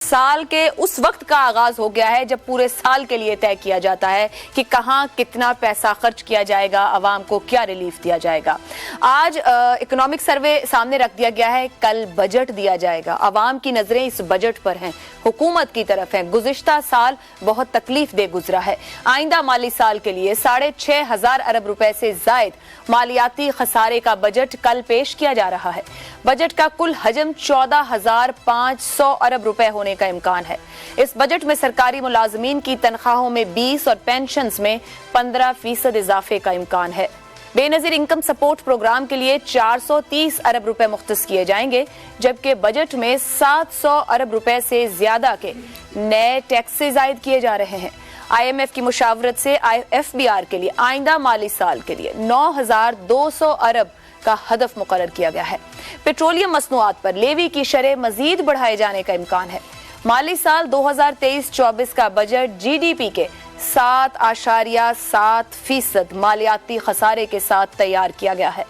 साल के उस वक्त का आगाज हो गया है जब पूरे साल के लिए तय किया जाता है कि कहां कितना पैसा खर्च किया जाएगा, आवाम को क्या रिलीफ दिया जाएगा। आज इकोनॉमिक सर्वे सामने रख दिया गया है, कल बजट दिया जाएगा। आवाम की नजरें इस बजट पर हैं, हुकूमत की तरफ हैं। गुज़िश्ता साल बहुत तकलीफ दे गुजरा है। आइंदा माली साल के लिए 6,500 अरब रुपए से जायद मालियाती खसारे का बजट कल पेश किया जा रहा है। बजट का कुल हजम 14,500 अरब रुपए होने का इम्कान है। इस बजट में सरकारी मुलाजमीन की तनख्वाहों में 20 और पेंशन्स में 15% इजाफे का इम्कान है। बेनजीर इनकम सपोर्ट प्रोग्राम के लिए 430 अरब रुपए मुख्तस किए जाएंगे, जबकि बजट में 700 अरब रुपए से ज्यादा के नए टैक्सेस आयद किए जा रहे हैं। IMF की मुशावरत से FBR के लिए आइंदा माली साल के लिए 9,200 अरब का हदफ मुकर्रर किया गया है। पेट्रोलियम मसनूआत पर लेवी की शरह मजीद बढ़ाए जाने का इम्कान है। माली साल 2023-24 का बजट GDP के 7.7% मालियाती खसारे के साथ तैयार किया गया है।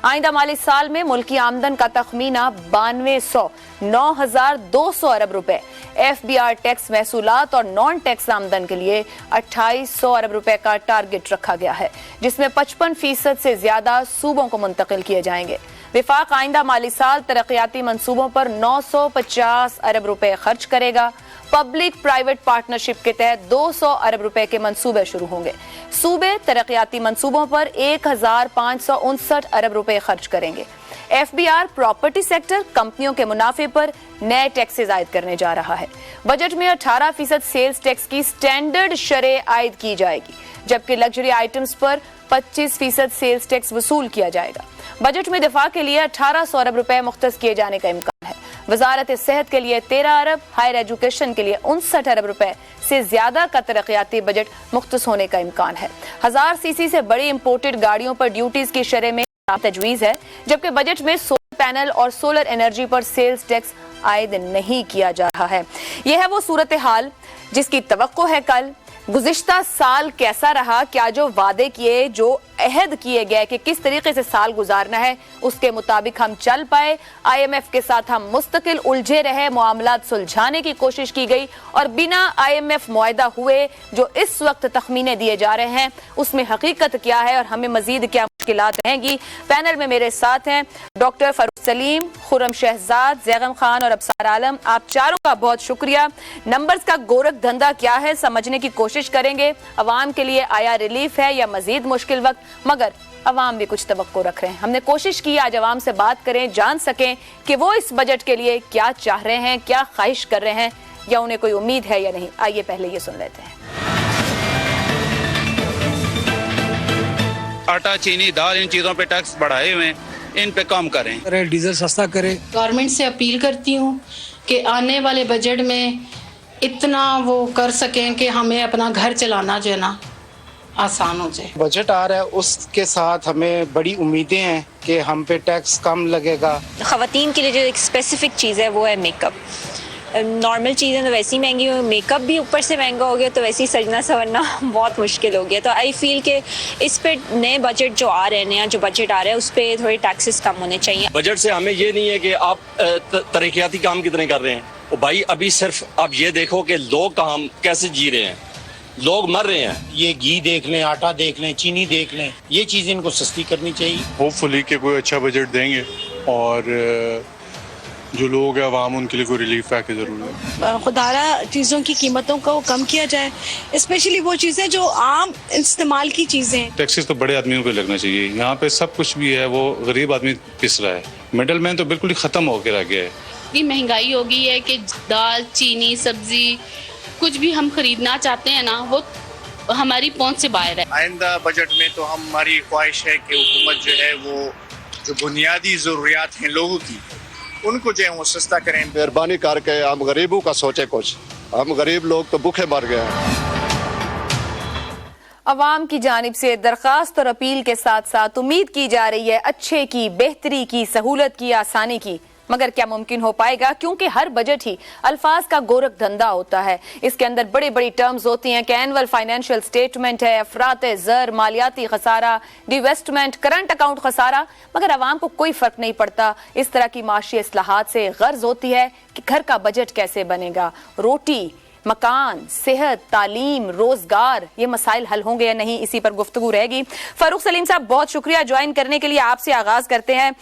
आइंदा माली साल में मुल्की आमदन का तखमीना 9,200 अरब रुपए, FBR टैक्स महसूलात और नॉन टैक्स आमदन के लिए 2,800 अरब रुपए का टारगेट रखा गया है, जिसमें 55% से ज्यादा सूबों को मुंतकिल किए जाएंगे। विफाक आइंदा माली साल तरक्याती मंसूबों पर 950 अरब रुपए खर्च करेगा। पब्लिक प्राइवेट पार्टनरशिप के तहत 200 अरब रुपए के मंसूबे शुरू होंगे। सूबे तरक्याती मंसूबों पर 1,559 अरब रुपए खर्च करेंगे। FBR प्रॉपर्टी सेक्टर कंपनियों के मुनाफे पर नए टैक्सेस आयद करने जा रहा है। बजट में 18% सेल्स टैक्स की स्टैंडर्ड शरह आयद की जाएगी, जबकि लग्जरी आइटम्स पर 25% सेल्स टैक्स वसूल किया जाएगा। बजट में दिफा के लिए 1,800 अरब रुपए मुख्तस किए जाने का इम्कान है। वजारत सेहत के लिए 13 अरब, हायर एजुकेशन के लिए 59 अरब रुपए से ज्यादा का तरक्याती बजट मुख्तस होने का इम्कान है। 1000 सीसी से बड़ी इंपोर्टेड गाड़ियों पर ड्यूटीज की शरह में तजवीज है, जबकि बजट में सोलर पैनल और सोलर एनर्जी पर सेल्स टैक्स आयद नहीं किया जा रहा है। यह है वो सूरत हाल जिसकी तवक्को है कल। गुज़िश्ता साल कैसा रहा, क्या जो वादे किए, जो अहद किए गए कि किस तरीके से साल गुजारना है, उसके मुताबिक हम चल पाए। IMF के साथ हम मुस्तकिल उलझे रहे, मामलात सुलझाने की कोशिश की गई और बिना IMF मुआहदा हुए जो इस वक्त तखमीने दिए जा रहे हैं उसमें हकीकत क्या है और हमें मजीद क्या मुश्किलात रहेंगी। पैनल में मेरे साथ हैं डॉक्टर फरूख सलीम, खुर्रम शहजाद, जैगम खान और अबसार आलम। आप चारों का बहुत शुक्रिया। नंबर्स का गोरख धंधा क्या है समझने की कोशिश करेंगे। अवाम के लिए आया रिलीफ है या मजीद मुश्किल वक्त, मगर अवाम भी कुछ तवक्को रख रहे हैं। हमने कोशिश की आज अवाम से बात करें, जान सकें कि वो इस बजट के लिए क्या चाह रहे हैं, क्या ख्वाहिश कर रहे हैं या उन्हें कोई उम्मीद है या नहीं। आइए पहले ये सुन लेते हैं। आटा, चीनी, दाल, इन चीज़ों पे टैक्स बढ़ाए हुए हैं, इन पे कम करें, डीजल सस्ता करें। गवर्नमेंट से अपील करती हूँ कि आने वाले बजट में इतना वो कर सकें कि हमें अपना घर चलाना जो है ना आसान हो जाए। बजट आ रहा है उसके साथ हमें बड़ी उम्मीदें हैं कि हम पे टैक्स कम लगेगा। ख़वातीन के लिए जो एक स्पेसिफिक चीज़ है वो है मेकअप। नॉर्मल चीज़ें तो वैसी महंगी हो, मेकअप भी ऊपर से महंगा हो गया, तो वैसे ही सजना संवरना बहुत मुश्किल हो गया। तो आई फील कि इस पे नए बजट जो आ रहे हैं, नया जो बजट आ रहा है उस पर थोड़े टैक्सेस कम होने चाहिए। बजट से हमें ये नहीं है कि आप तरक्याती काम कितने कर रहे हैं। और भाई अभी सिर्फ आप ये देखो कि लोग काम कैसे जी रहे हैं, लोग मर रहे हैं। ये घी देख लें, आटा देख लें, चीनी देख लें, ये चीज़ इनको सस्ती करनी चाहिए। होपफुली कि कोई अच्छा बजट देंगे और जो लोग हैं अवाम उनके लिए कोई रिलीफ पैकेज ज़रूर है। खुदारा चीज़ों की कीमतों को कम किया जाए, स्पेशली वो चीज़ें जो आम इस्तेमाल की चीज़ें हैं। टैक्सेस तो बड़े आदमियों पे लगना चाहिए। यहाँ पे सब कुछ भी है, वो गरीब आदमी पिस रहा है। मिडल मैन तो बिल्कुल ही ख़त्म होकर रह गया है। इतनी महंगाई हो गई है कि दाल, चीनी, सब्जी कुछ भी हम खरीदना चाहते हैं ना, वो हमारी पहुंच से बाहर है। आइंदा बजट में तो हमारी ख्वाहिश है कि हुकूमत जो है वो जो बुनियादी ज़रूरियात हैं लोगों की, उनको जो है वो सस्ता करें। मेहरबानी करके हम गरीबों का सोचे कुछ, हम गरीब लोग तो भूखे मर गए हैं। अवाम की जानिब से दरखास्त और अपील के साथ साथ उम्मीद की जा रही है अच्छे की, बेहतरी की, सहूलत की, आसानी की। मगर क्या मुमकिन हो पाएगा? क्योंकि हर बजट ही अल्फाज का गोरख धंधा होता है। इसके अंदर बड़ी बड़ी टर्म्स होती हैं कि एनुअल फाइनेंशियल स्टेटमेंट है, अफरात ज़र, मालियाती खसारा, डिवेस्टमेंट, करंट अकाउंट खसारा, मगर आवाम को कोई फर्क नहीं पड़ता। इस तरह की माशी इस्लाहात से गर्ज होती है कि घर का बजट कैसे बनेगा, रोटी, मकान, सेहत, तालीम, रोजगार, ये मसाइल हल होंगे या नहीं, इसी पर गुफ्तगू रहेगी। फारूक सलीम साहब, बहुत शुक्रिया ज्वाइन करने के लिए। आपसे आगाज करते हैं।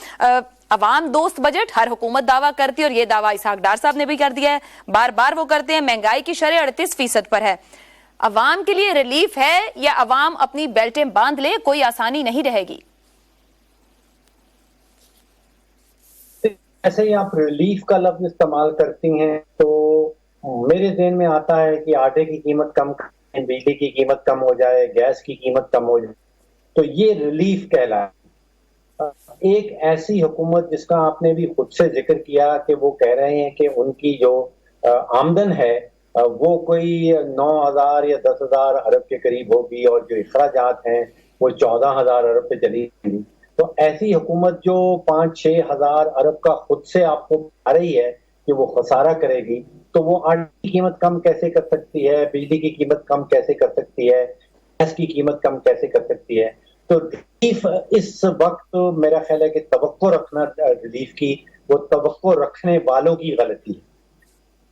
अवाम दोस्त बजट हर हुकूमत दावा करती है और ये दावा इसहाक डार साहब ने भी कर दिया है, बार बार वो करते हैं। महंगाई की शरह 38% पर है। अवाम के लिए रिलीफ है या अवाम अपनी बेल्टें बांध ले, कोई आसानी नहीं रहेगी? ऐसे ही आप रिलीफ का लफ्ज इस्तेमाल करती हैं तो मेरे ज़हन में आता है कि आटे की कीमत कम, बिजली की कीमत कम हो जाए, गैस की कीमत कम हो जाए, तो ये रिलीफ कहलाए। एक ऐसी हुकूमत जिसका आपने भी खुद से जिक्र किया कि वो कह रहे हैं कि उनकी जो आमदन है वो कोई 9,000 या 10,000 अरब के करीब होगी और जो अखराजात हैं वो 14,000 अरब पे चली गई, तो ऐसी हुकूमत जो 5-6 हज़ार अरब का खुद से आपको बता रही है कि वो खसारा करेगी, तो वो आटे की कीमत कम कैसे कर सकती है, बिजली की कीमत कम कैसे कर सकती है, गैस की कीमत कम कैसे कर सकती है? तो रिलीफ इस वक्त मेरा ख्याल है कि तवक्को रखना रिलीफ की, वो तवक्को रखने वालों की गलती है।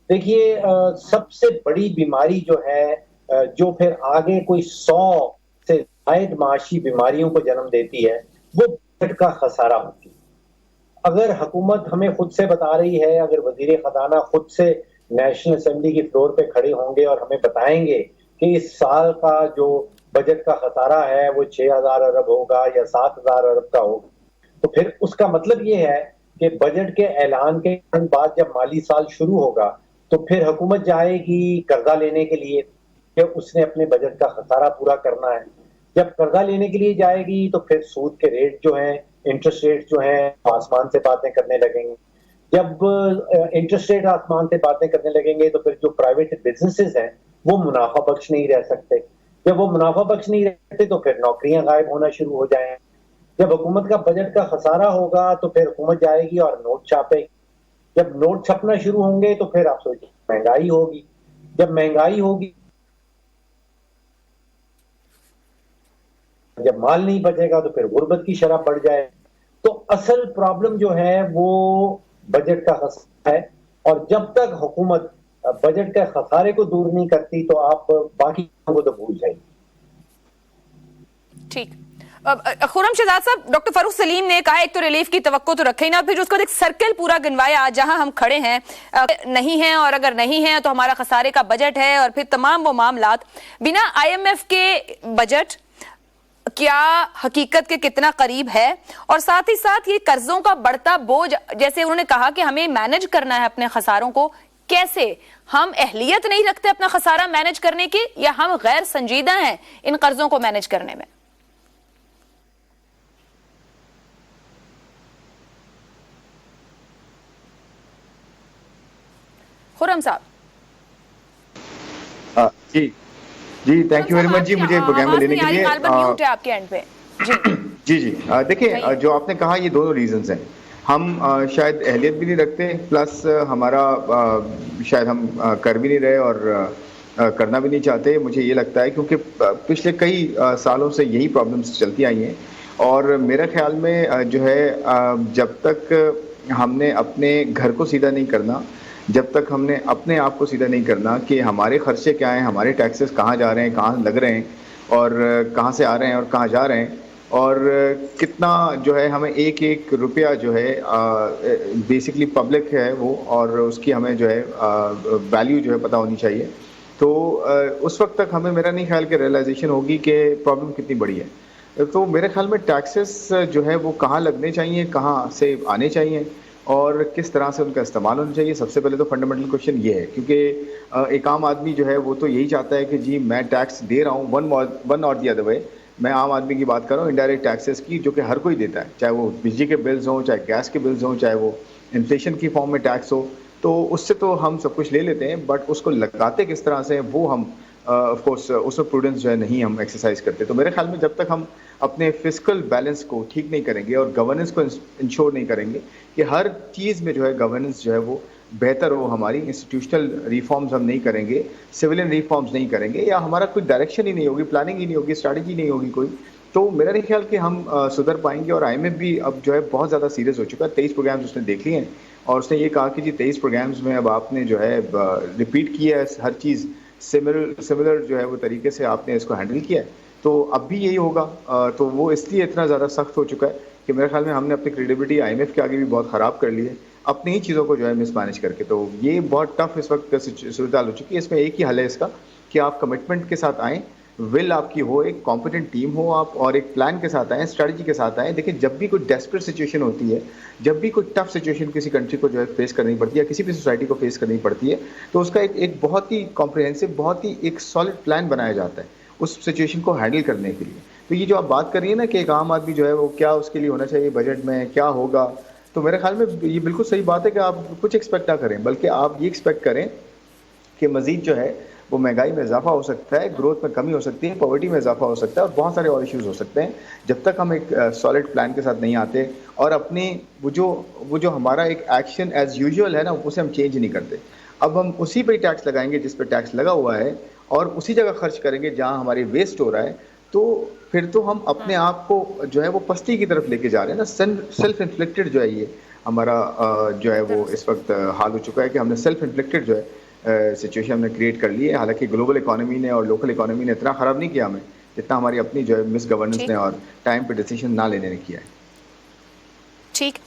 देखिए, सबसे बड़ी बीमारी जो है जो फिर आगे कोई 100 से ज़ायद माशी बीमारियों को जन्म देती है, वो बजट का खसारा होती है। अगर हुकूमत हमें खुद से बता रही है, अगर वजीर खजाना खुद से नेशनल असेंबली की फ्लोर पे खड़े होंगे और हमें बताएंगे कि इस साल का जो बजट का खसारा है वो 6,000 अरब होगा या 7,000 अरब का होगा, तो फिर उसका मतलब ये है कि बजट के ऐलान के बाद जब माली साल शुरू होगा तो फिर हुकूमत जाएगी कर्जा लेने के लिए कि उसने अपने बजट का खसारा पूरा करना है। जब कर्जा लेने के लिए जाएगी तो फिर सूद के रेट जो हैं, इंटरेस्ट रेट जो हैं, आसमान से बातें करने लगेंगे। जब इंटरेस्ट रेट आसमान से बातें करने लगेंगे तो फिर जो प्राइवेट बिजनेसेस हैं वो मुनाफा बख्श नहीं रह सकते। जब वो मुनाफा बख्श नहीं रहते तो फिर नौकरियां गायब होना शुरू हो जाएं। जब हुकूमत का बजट का खसारा होगा तो फिर हुकूमत जाएगी और नोट छापेगी। जब नोट छपना शुरू होंगे तो फिर आप सोचिए महंगाई होगी। जब महंगाई होगी, जब माल नहीं बचेगा तो फिर गुर्बत की शरह बढ़ जाए। तो असल प्रॉब्लम जो है वो बजट का खसारा है, और जब तक हुकूमत बजट के खसारे को दूर नहीं करती तो आप बाकी को तो भूल जाएंगे। ठीक। खुर्रम शहजाद साहब, डॉक्टर फारूक सलीम ने कहा एक तो रिलीफ की तवक्को तो रखे ही ना, फिर उसके बाद एक सर्कल पूरा गिनवाया जहां हम खड़े हैं नहीं हैं, और अगर नहीं है तो हमारा खसारे का बजट है, और फिर तमाम वो मामलात। बिना IMF के बजट क्या हकीकत के कितना करीब है, और साथ ही साथ ये कर्जों का बढ़ता बोझ, जैसे उन्होंने कहा कि हमें मैनेज करना है अपने खसारों को, कैसे? हम अहलियत नहीं रखते अपना खसारा मैनेज करने की, या हम गैर संजीदा हैं इन कर्जों को मैनेज करने में? खुर्रम साहब। जी थैंक यू वेरी मच जी, मुझे प्रोग्राम में लेने के लिए। म्यूट है आपके एंड पे। जी देखिए, जो आपने कहा ये दोनों रीजंस हैं। हम शायद अहलियत भी नहीं रखते, प्लस हमारा शायद हम कर भी नहीं रहे और करना भी नहीं चाहते। मुझे ये लगता है क्योंकि पिछले कई सालों से यही प्रॉब्लम्स चलती आई हैं, और मेरे ख्याल में जो है जब तक हमने अपने घर को सीधा नहीं करना, जब तक हमने अपने आप को सीधा नहीं करना कि हमारे खर्चे क्या हैं, हमारे टैक्सेस कहाँ जा रहे हैं, कहाँ लग रहे हैं, और कहाँ से आ रहे हैं और कहाँ जा रहे हैं, और कितना जो है हमें एक एक रुपया जो है बेसिकली पब्लिक है वो, और उसकी हमें जो है वैल्यू जो है पता होनी चाहिए। तो उस वक्त तक हमें, मेरा नहीं ख्याल कि रियलाइजेशन होगी कि प्रॉब्लम कितनी बड़ी है। तो मेरे ख्याल में टैक्सेस जो है वो कहाँ लगने चाहिए, कहाँ से आने चाहिए, और किस तरह से उनका इस्तेमाल होना चाहिए। सबसे पहले तो फंडामेंटल क्वेश्चन ये है, क्योंकि एक आम आदमी जो है वो तो यही चाहता है कि जी मैं टैक्स दे रहा हूँ, वन और दी अदर वे। मैं आम आदमी की बात कर रहा हूँ, इनडायरेक्ट टैक्सेस की, जो कि हर कोई देता है, चाहे वो बिजली के बिल्स हों, चाहे गैस के बिल्स हों, चाहे वो इन्फ्लेशन की फॉर्म में टैक्स हो। तो उससे तो हम सब कुछ ले लेते हैं, बट उसको लगाते किस तरह से वो हम ऑफ कोर्स उसमें प्रूडेंस जो है नहीं हम एक्सरसाइज करते। तो मेरे ख्याल में जब तक हम अपने फिस्कल बैलेंस को ठीक नहीं करेंगे और गवर्नेंस को इंश्योर नहीं करेंगे कि हर चीज़ में जो है गवर्नेंस जो है वो बेहतर हो, हमारी इंस्टीट्यूशनल रिफॉर्म्स हम नहीं करेंगे, सिविलियन रिफॉर्म्स नहीं करेंगे, या हमारा कोई डायरेक्शन ही नहीं होगी, प्लानिंग ही नहीं होगी, स्ट्रैटेजी नहीं होगी कोई, तो मेरा नहीं ख्याल कि हम सुधर पाएंगे। और IMF भी अब जो है बहुत ज़्यादा सीरियस हो चुका है। 23 प्रोग्राम्स उसने देख लिए हैं और उसने ये कहा कि जी 23 प्रोग्राम्स में अब आपने जो है रिपीट किया है हर चीज़, सिमिलर जो है वो तरीके से आपने इसको हैंडल किया है, तो अब भी यही होगा। तो वो इसलिए इतना ज़्यादा सख्त हो चुका है कि मेरे ख्याल में हमने अपनी क्रेडिबिलिटी IMF के आगे भी बहुत ख़राब कर ली है अपनी ही चीज़ों को जो है मिसमैनेज करके। तो ये बहुत टफ इस वक्त सूरत हाल हो चुकी है। इसमें एक ही हल है इसका कि आप कमिटमेंट के साथ आएँ, विल आपकी हो, एक कॉम्पिटेंट टीम हो आप, और एक प्लान के साथ आएँ, स्ट्रेटजी के साथ आएँ। देखिए जब भी कोई डेस्परेट सिचुएशन होती है, जब भी कोई टफ सिचुएशन किसी कंट्री को जो है फेस करनी पड़ती है या किसी भी सोसाइटी को फेस करनी पड़ती है, तो उसका एक बहुत ही कॉम्प्रिहेंसिव, बहुत ही एक सॉलिड प्लान बनाया जाता है उस सिचुएशन को हैंडल करने के लिए। तो ये जो आप बात कर रही है ना कि एक आम आदमी जो है वो क्या उसके लिए होना चाहिए बजट में, क्या होगा, तो मेरे ख्याल में ये बिल्कुल सही बात है कि आप कुछ एक्सपेक्ट ना करें, बल्कि आप ये एक्सपेक्ट करें कि मज़ीद जो है वो महंगाई में इजाफा हो सकता है, ग्रोथ में कमी हो सकती है, पॉवर्टी में इजाफा हो सकता है और बहुत सारे और इश्यूज हो सकते हैं जब तक हम एक सॉलिड प्लान के साथ नहीं आते और अपने वो जो हमारा एक एक्शन एज यूजुअल है ना उसे हम चेंज नहीं करते। अब हम उसी पे टैक्स लगाएंगे जिस पे टैक्स लगा हुआ है और उसी जगह खर्च करेंगे जहाँ हमारी वेस्ट हो रहा है, तो फिर तो हम अपने आप को जो है वो पस्ती की तरफ लेके जा रहे हैं ना। सेल्फ इन्फ्लिक्टेड जो है ये हमारा जो है वो इस वक्त हाल हो चुका है कि हमने सेल्फ इन्फ्लिक्टेड जो है सिचुएशन हमने क्रिएट कर ली है। हालांकि ग्लोबल इकोनॉमी ने और लोकल इकोनॉमी ने इतना ख़राब नहीं किया हमें जितना हमारी अपनी जो है मिस गवर्नेंस ने और टाइम पे डिसीजन ना लेने ने किया है। ठीक।